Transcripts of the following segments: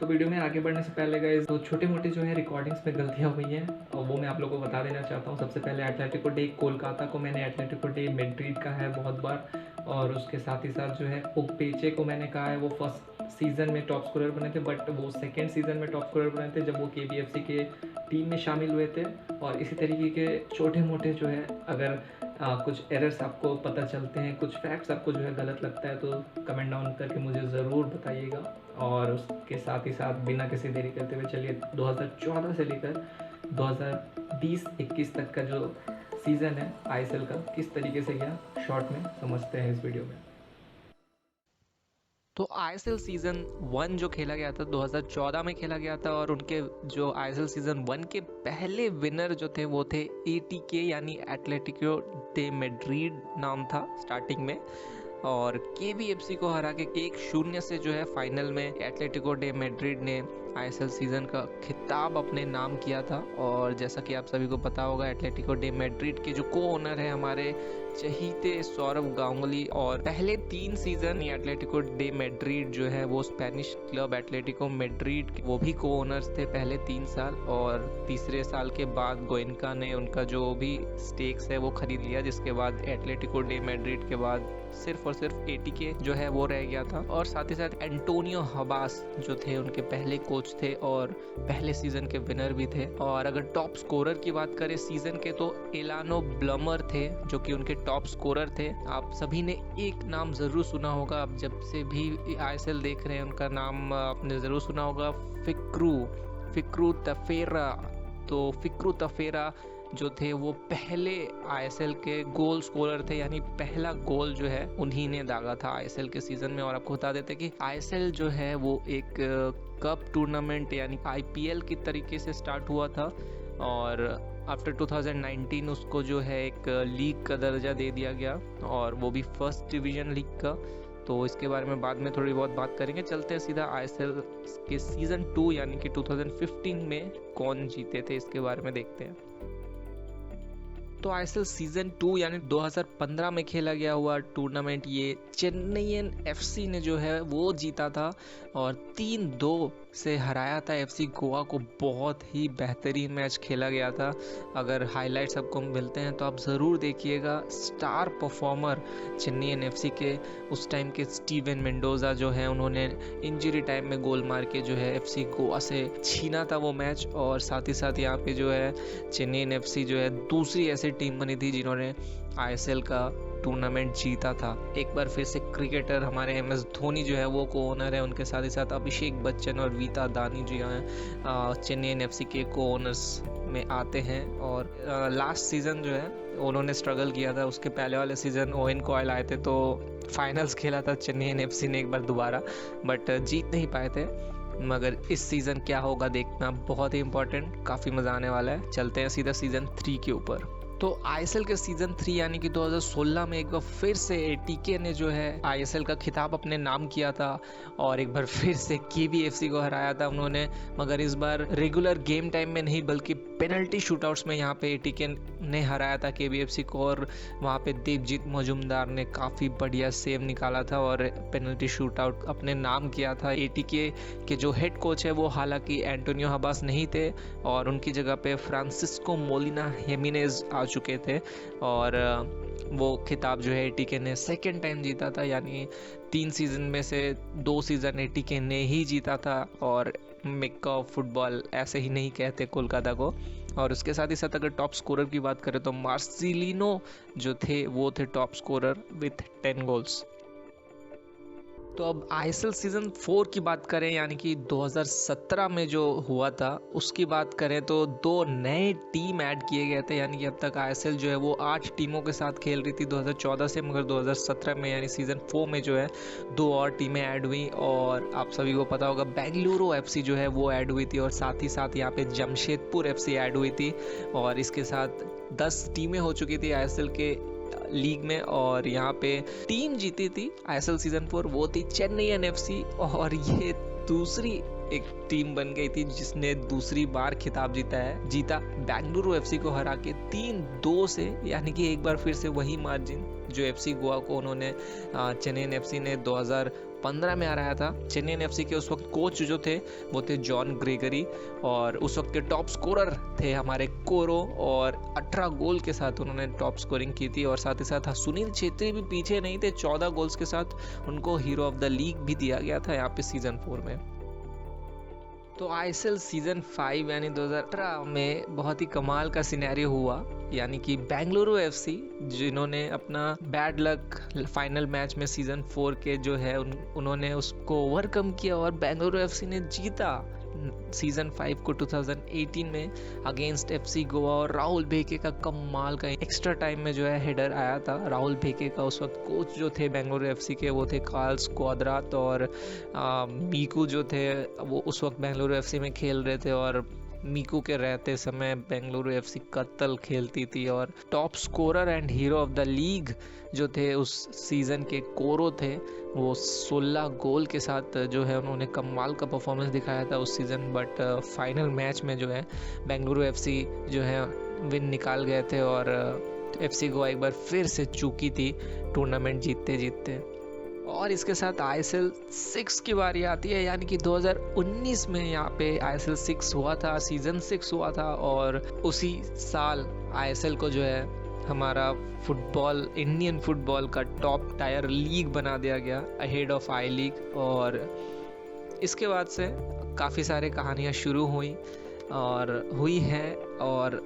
तो वीडियो में आगे बढ़ने से पहले गाइस दो छोटी मोटी जो है रिकॉर्डिंग्स में गलतियाँ हुई हैं और वो मैं आप लोगों को बता देना चाहता हूँ। सबसे पहले एटलेटिको डे कोलकाता को मैंने एटलेटिको डे मैड्रिड का है बहुत बार, और उसके साथ ही साथ जो है ओपेचे को मैंने कहा है वो फर्स्ट सीज़न में टॉप स्कोरर बने थे, बट वो सेकेंड सीज़न में टॉप स्कोरर बने थे जब वो KBFC के टीम में शामिल हुए थे। और इसी तरीके के छोटे मोटे जो है अगर कुछ एरर्स आपको पता चलते हैं, कुछ फैक्ट्स आपको जो है गलत लगता है तो कमेंट डाउन करके मुझे ज़रूर बताइएगा। और उसके साथ ही साथ बिना किसी देरी करते हुए चलिए 2014 से लेकर 2020-21 तक का जो सीज़न है ISL का किस तरीके से गया शॉर्ट में समझते हैं इस वीडियो में। तो ISL सीज़न 1 जो खेला गया था 2014 में खेला गया था, और उनके जो ISL सीज़न 1 के पहले विनर जो थे वो थे ATK यानी एटलेटिको डे मैड्रिड नाम था स्टार्टिंग में, और KBFC को हरा के 1-0 से जो है फाइनल में एटलेटिको डे मैड्रिड ने ISL सीज़न का खिताब अपने नाम किया था। और जैसा कि आप सभी को पता होगा एटलेटिको डे मैड्रिड के जो को ओनर है हमारे चहीते सौरव गांगुली, और पहले 3 सीज़न एटलेटिको डे मैड्रिड जो है वो स्पेनिश क्लब एटलेटिको मैड्रिड वो भी को ओनर्स थे पहले 3 साल, और तीसरे साल के बाद गोइनका ने उनका जो भी स्टेक्स है वो खरीद लिया, जिसके बाद एटलेटिको डे मैड्रिड के बाद सिर्फ और सिर्फ ATK जो है वो रह गया था। और साथ ही साथ एंटोनियो हबास जो थे उनके पहले कोच थे और पहले सीजन के विनर भी थे। और अगर टॉप स्कोरर की बात करें सीजन के तो एलानो ब्लमर थे जो कि उनके टॉप स्कोरर थे। आप सभी ने एक नाम जरूर सुना होगा, आप जब से भी ISL देख रहे हैं उनका नाम आपने जरूर सुना होगा, फिक्रू तफेरा। तो फिक्रू तफेरा जो थे वो पहले ISL के गोल स्कोरर थे, यानी पहला गोल जो है उन्हीं ने दागा था ISL के सीजन में। और आपको बता देते कि ISL जो है वो एक कप टूर्नामेंट यानी IPL की तरीके से स्टार्ट हुआ था, और आफ्टर 2019 उसको जो है एक लीग का दर्जा दे दिया गया, और वो भी फर्स्ट डिवीजन लीग का। तो इसके बारे में बाद में थोड़ी बहुत बात करेंगे। चलते हैं सीधा ISL के सीजन 2 यानी कि 2015 में कौन जीते थे इसके बारे में देखते हैं। तो ISL सीजन 2 यानी 2015 में खेला गया हुआ टूर्नामेंट ये चेन्नईयन FC ने जो है वो जीता था, और 3-2 से हराया था FC गोवा को। बहुत ही बेहतरीन मैच खेला गया था। अगर हाइलाइट्स आपको मिलते हैं तो आप ज़रूर देखिएगा। स्टार परफॉर्मर चेन्नईयन FC के उस टाइम के स्टीवन मेंडोजा जो है उन्होंने इंजरी टाइम में गोल मार के जो है FC गोवा से छीना था वो मैच। और साथ ही साथ यहाँ पे जो है चेन्नईयन FC जो है दूसरी ऐसी टीम बनी थी जिन्होंने ISL का टूर्नामेंट जीता था। एक बार फिर से क्रिकेटर हमारे MS धोनी जो है वो को ओनर है, उनके साथ ही साथ अभिषेक बच्चन और वीता दानी जो हैं चेन्नईयन FC के को ओनर्स में आते हैं। और लास्ट सीजन जो है उन्होंने स्ट्रगल किया था, उसके पहले वाले सीजन ओवेन कॉयल आए थे तो फाइनल्स खेला था चेन्नईयन FC ने एक बार दोबारा, बट जीत नहीं पाए थे। मगर इस सीज़न क्या होगा देखना बहुत ही इम्पोर्टेंट, काफ़ी मज़ा आने वाला है। चलते हैं सीधा सीज़न 3 के ऊपर। तो ISL के सीजन 3 यानी कि 2016 में एक बार फिर से ATK ने जो है ISL का खिताब अपने नाम किया था, और एक बार फिर से KBFC को हराया था उन्होंने, मगर इस बार रेगुलर गेम टाइम में नहीं बल्कि पेनल्टी शूटआउट्स में यहाँ पे ATK ने हराया था KBFC को। और वहाँ पे देवजीत मजुमदार ने काफ़ी बढ़िया सेव निकाला था और पेनल्टी शूटआउट अपने नाम किया था। ATK के जो हेड कोच है वो हालांकि एंटोनियो हबास नहीं थे, और उनकी जगह पे फ्रांसिस्को मोलिना हेमिनेज आ चुके थे। और वो खिताब जो है ATK ने सेकेंड टाइम जीता था, यानी 3 सीज़न में से 2 सीज़न ATK ने ही जीता था। और मेक्का ऑफ फुटबॉल ऐसे ही नहीं कहते कोलकाता को। और उसके साथ ही साथ अगर टॉप स्कोरर की बात करें तो मार्सिलिनो जो थे वो थे टॉप स्कोरर विथ 10 गोल्स। तो अब ISL सीज़न 4 की बात करें यानी कि 2017 में जो हुआ था उसकी बात करें तो 2 नए टीम ऐड किए गए थे, यानी कि अब तक ISL जो है वो 8 टीमों के साथ खेल रही थी 2014 से, मगर 2017 में यानी सीज़न 4 में जो है 2 और टीमें ऐड हुई। और आप सभी को पता होगा बेंगलुरु FC जो है वो ऐड हुई थी, और साथ ही साथ यहाँ पे जमशेदपुर FC ऐड हुई थी। और इसके साथ 10 टीमें हो चुकी थी ISL के लीग में, और यहाँ पे टीम जीती थी ISL सीजन 4 वो थी चेन्नईयन FC। और ये दूसरी एक टीम बन गई थी जिसने दूसरी बार खिताब जीता बेंगलुरु FC को हरा के 3-2 से, यानी कि एक बार फिर से वही मार्जिन जो एफसी गोवा को उन्होंने चेन्नई एफसी ने 2015 में हराया था। चेन्नई एफसी के उस वक्त कोच जो थे वो थे जॉन ग्रेगरी, और उस वक्त के टॉप स्कोरर थे हमारे कोरो, और 18 गोल के साथ उन्होंने टॉप स्कोरिंग की थी। और साथ ही साथ सुनील छेत्री भी पीछे नहीं थे, 14 गोल्स के साथ उनको हीरो ऑफ द लीग भी दिया गया था यहाँ पे सीजन 4 में। तो आईएसएल सीजन 5 यानी 2018 में बहुत ही कमाल का सिनेरियो हुआ, यानी कि बेंगलुरु एफसी जिन्होंने अपना बैड लक फाइनल मैच में सीजन 4 के जो है उन्होंने उसको ओवरकम किया और बेंगलुरु एफसी ने जीता सीजन 5 को 2018 में अगेंस्ट एफसी गोवा। और राहुल भेके का कमाल का एक्स्ट्रा टाइम में जो है हेडर आया था। राहुल भेके का उस वक्त कोच जो थे बेंगलुरु एफसी के वो थे कार्ल्स क्वाद्रात, और मीकू जो थे वो उस वक्त बेंगलुरु एफसी में खेल रहे थे। और मीकू के रहते समय बेंगलुरु एफसी कत्ल खेलती थी, और top scorer and hero of the league जो थे उस सीज़न के कोरो थे, वो 16 गोल के साथ जो है उन्होंने कमाल का परफॉर्मेंस दिखाया था उस सीज़न। बट फाइनल मैच में जो है बेंगलुरु एफसी जो है विन निकाल गए थे, और एफसी गोवा एक बार फिर से चूकी थी टूर्नामेंट जीतते जीतते। और इसके साथ आईएसएल 6 की बारी आती है, यानी कि 2019 में यहाँ पे आईएसएल 6 हुआ था, सीजन 6 हुआ था। और उसी साल आईएसएल को जो है हमारा फुटबॉल, इंडियन फुटबॉल का टॉप टायर लीग बना दिया गया अहेड ऑफ आई लीग। और इसके बाद से काफ़ी सारे कहानियाँ शुरू हुई और हुई हैं और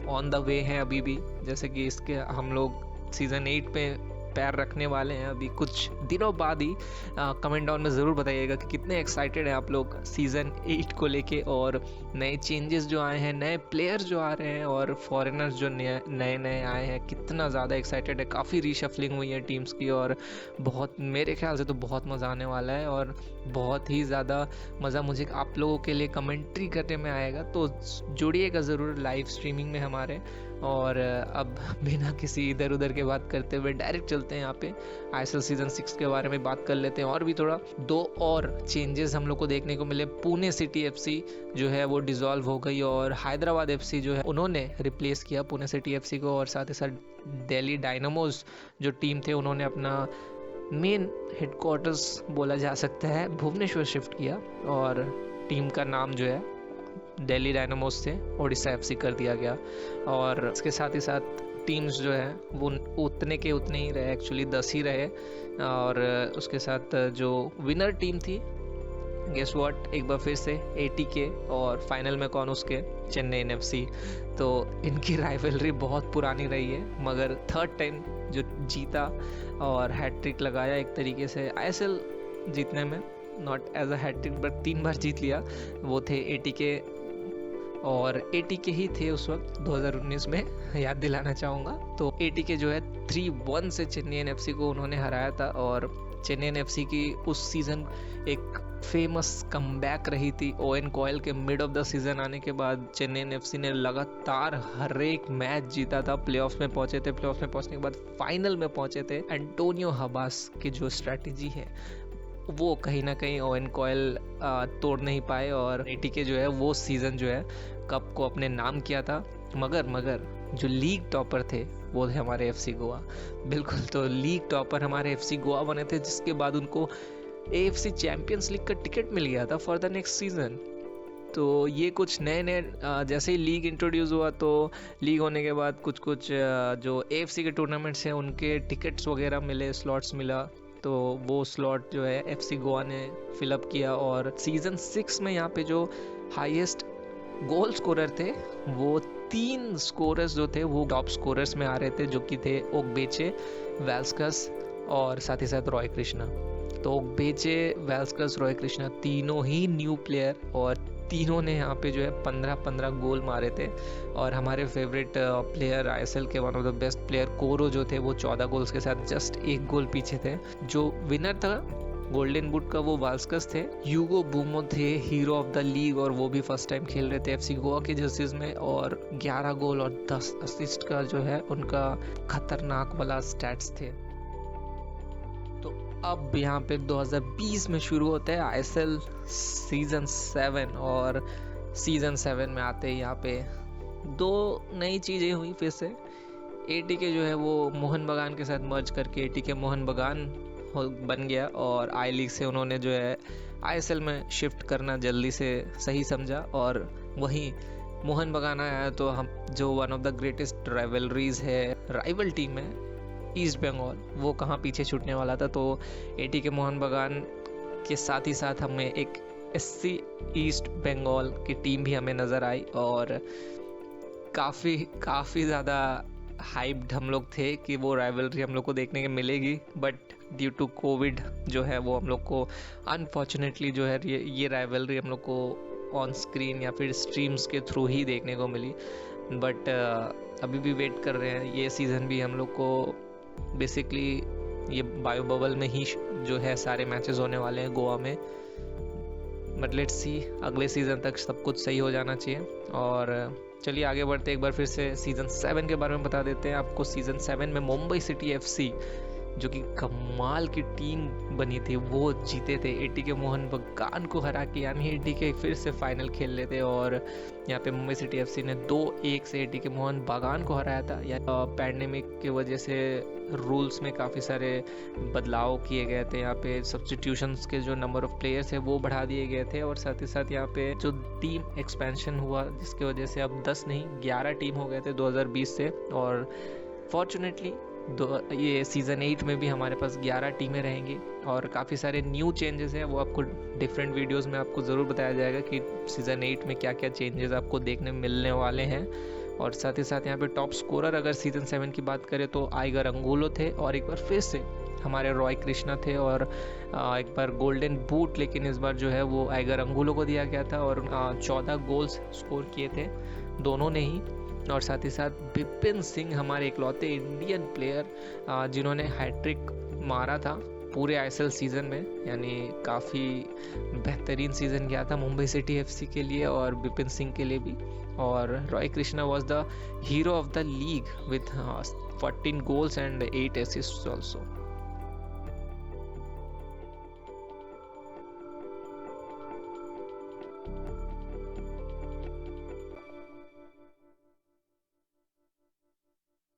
ऑन द वे हैं अभी भी। जैसे कि इसके हम लोग सीज़न 8 पे पैर रखने वाले हैं अभी कुछ दिनों बाद ही। कमेंट डाउन में ज़रूर बताइएगा कि कितने एक्साइटेड हैं आप लोग सीज़न 8 को लेके, और नए चेंजेस जो आए हैं, नए प्लेयर्स जो आ रहे हैं, और फॉरेनर्स जो नए नए आए हैं, कितना ज़्यादा एक्साइटेड है। काफ़ी रीशफलिंग हुई है टीम्स की, और बहुत, मेरे ख्याल से तो बहुत मज़ा आने वाला है। और बहुत ही ज़्यादा मज़ा मुझे आप लोगों के लिए कमेंट्री करने में आएगा, तो जुड़िएगा ज़रूर लाइव स्ट्रीमिंग में हमारे। और अब बिना किसी इधर उधर के बात करते हुए डायरेक्ट चलते हैं यहाँ पे आईएसएल सीजन 6 के बारे में बात कर लेते हैं। और भी थोड़ा 2 और चेंजेस हम लोग को देखने को मिले। पुणे सिटी एफसी जो है वो डिसॉल्व हो गई, और हैदराबाद एफसी जो है उन्होंने रिप्लेस किया पुणे सिटी एफसी को। और साथ ही साथ दिल्ली डायनामोज जो टीम थे उन्होंने अपना मेन हेडक्वार्टर्स बोला जा सकता है भुवनेश्वर शिफ्ट किया, और टीम का नाम जो है दिल्ली डायनामोस से ओडिशा एफसी कर दिया गया। और इसके साथ ही साथ टीम्स जो है वो उतने के उतने ही रहे, एक्चुअली 10 ही रहे। और उसके साथ जो विनर टीम थी, गेस व्हाट, एक बार फिर से एटीके, और फाइनल में कौन, उसके चेन्नई एफसी। तो इनकी राइवलरी बहुत पुरानी रही है, मगर थर्ड टाइम जो जीता और हैट्रिक लगाया एक तरीके से आईएसएल जीतने में, not as a hattrick but 3 बार जीत लिया, वो थे एटीके। और एटीके ही थे उस वक्त 2019 में, याद दिलाना चाहूँगा। तो एटीके जो है 3-1 से चेन्नई एफसी को उन्होंने हराया था। और चेन्नई एफसी की उस सीज़न एक फेमस कमबैक रही थी। ओवेन कॉयल के मिड ऑफ द सीज़न आने के बाद चेन्नई एफसी ने लगातार हर एक मैच जीता था, प्लेऑफ्स में पहुंचे थे, प्लेऑफ्स में पहुंचने के बाद फाइनल में पहुंचे थे। एंटोनियो हबास की जो स्ट्रैटेजी है वो कहीं ना कहीं ओवेन कॉयल तोड़ नहीं पाए, और एटीके जो है वो सीज़न जो है कप को अपने नाम किया था। मगर जो लीग टॉपर थे वो थे हमारे एफसी गोवा। बिल्कुल, तो लीग टॉपर हमारे एफसी गोवा बने थे, जिसके बाद उनको एएफसी चैंपियंस लीग का टिकट मिल गया था फॉर द नेक्स्ट सीजन। तो ये कुछ नए जैसे ही लीग इंट्रोड्यूस हुआ, तो लीग होने के बाद कुछ जो एएफसी के टूर्नामेंट्स हैं उनके टिकट्स वगैरह मिले, स्लॉट्स मिला। तो वो स्लॉट जो है एफसी गोवा ने फिलअप किया। और सीजन 6 में यहाँ पे जो हाईएस्ट गोल स्कोरर थे वो 3 स्कोरर्स जो थे वो टॉप स्कोरर्स में आ रहे थे, जो कि थे ओगबेचे, वेल्स्कस और साथ ही साथ रॉय कृष्णा। तो ओगबेचे, वेल्स्कस, रॉय कृष्णा तीनों ही न्यू प्लेयर, और तीनों ने यहाँ पे जो है 15-15 गोल मारे थे। और हमारे फेवरेट प्लेयर आईएसएल के one of the best player कोरो जो थे वो 14 गोल्स के साथ जस्ट 1 गोल पीछे थे। जो विनर था गोल्डन बूट का वो वाल्स्कस थे। ह्यूगो बूमो थे हीरो ऑफ द लीग, और वो भी फर्स्ट टाइम खेल रहे थे एफसी गोवा के जर्सीज में, और 11 गोल और 10 असिस्ट का जो है उनका खतरनाक वाला स्टैट्स थे। तो अब यहाँ पे 2020 में शुरू होता है आईएसएल सीजन 7, और सीजन 7 में आते ही यहाँ पे 2 नई चीज़ें हुई फिर से। एटीके जो है वो मोहन बगान के साथ मर्ज करके एटीके मोहन बगान बन गया और आई लीग से उन्होंने जो है आईएसएल में शिफ्ट करना जल्दी से सही समझा। और वहीं मोहन बगान आया तो हम जो one of the greatest rivalries है, राइवल टीम है ईस्ट बंगाल, वो कहाँ पीछे छूटने वाला था। तो एटीके मोहन बगान के साथ ही साथ हमें एक एससी ईस्ट बंगाल की टीम भी हमें नज़र आई और काफ़ी ज़्यादा हाइप्ड हम लोग थे कि वो राइवलरी हम लोग को देखने को मिलेगी, बट ड्यू टू कोविड जो है वो हम लोग को अनफॉर्चुनेटली जो है ये राइवलरी हम लोग को ऑन स्क्रीन या फिर स्ट्रीम्स के थ्रू ही देखने को मिली। बट अभी भी वेट कर रहे हैं, ये सीज़न भी हम लोग को बेसिकली ये बायो बबल में ही जो है सारे मैचेस होने वाले हैं गोवा में। बट लेट्स सी, अगले सीज़न तक सब कुछ सही हो जाना चाहिए। और चलिए आगे बढ़ते एक बार फिर से सीज़न 7 के बारे में बता देते हैं आपको। सीज़न 7 में मुंबई सिटी एफसी जो कि कमाल की टीम बनी थी वो जीते थे एटीके मोहन बगान को हरा के, यानी एटीके फिर से फाइनल खेल लेते और यहाँ पे मुंबई सिटी एफसी ने 2-1 से एटीके मोहन बगान को हराया था। या पैंडेमिक की वजह से रूल्स में काफ़ी सारे बदलाव किए गए थे, यहाँ पे सब्स्टिट्यूशंस के जो नंबर ऑफ प्लेयर्स है वो बढ़ा दिए गए थे और साथ ही साथ यहाँ पे जो टीम एक्सपेंशन हुआ जिसकी वजह से अब 10 नहीं 11 टीम हो गए थे 2020 से। और फॉर्चुनेटली ये सीज़न 8 में भी हमारे पास 11 टीमें रहेंगी और काफ़ी सारे न्यू चेंजेस हैं, वो आपको डिफरेंट वीडियोस में आपको ज़रूर बताया जाएगा कि सीज़न 8 में क्या क्या चेंजेस आपको देखने मिलने वाले हैं। और साथ ही साथ यहाँ पे टॉप स्कोरर अगर सीज़न 7 की बात करें तो आइगर अंगुलो थे और एक बार फिर से हमारे रॉय कृष्णा थे और एक बार गोल्डन बूट लेकिन इस बार जो है वो आइगर अंगुलो को दिया गया था और 14 गोल्स स्कोर किए थे दोनों ने ही। और साथ ही साथ बिपिन सिंह हमारे इकलौते इंडियन प्लेयर जिन्होंने हैट्रिक मारा था पूरे आईएसएल सीज़न में, यानी काफ़ी बेहतरीन सीज़न गया था मुंबई सिटी एफसी के लिए और बिपिन सिंह के लिए भी। और Roy Krishna was the hero of the league with 14 goals and 8 assists also.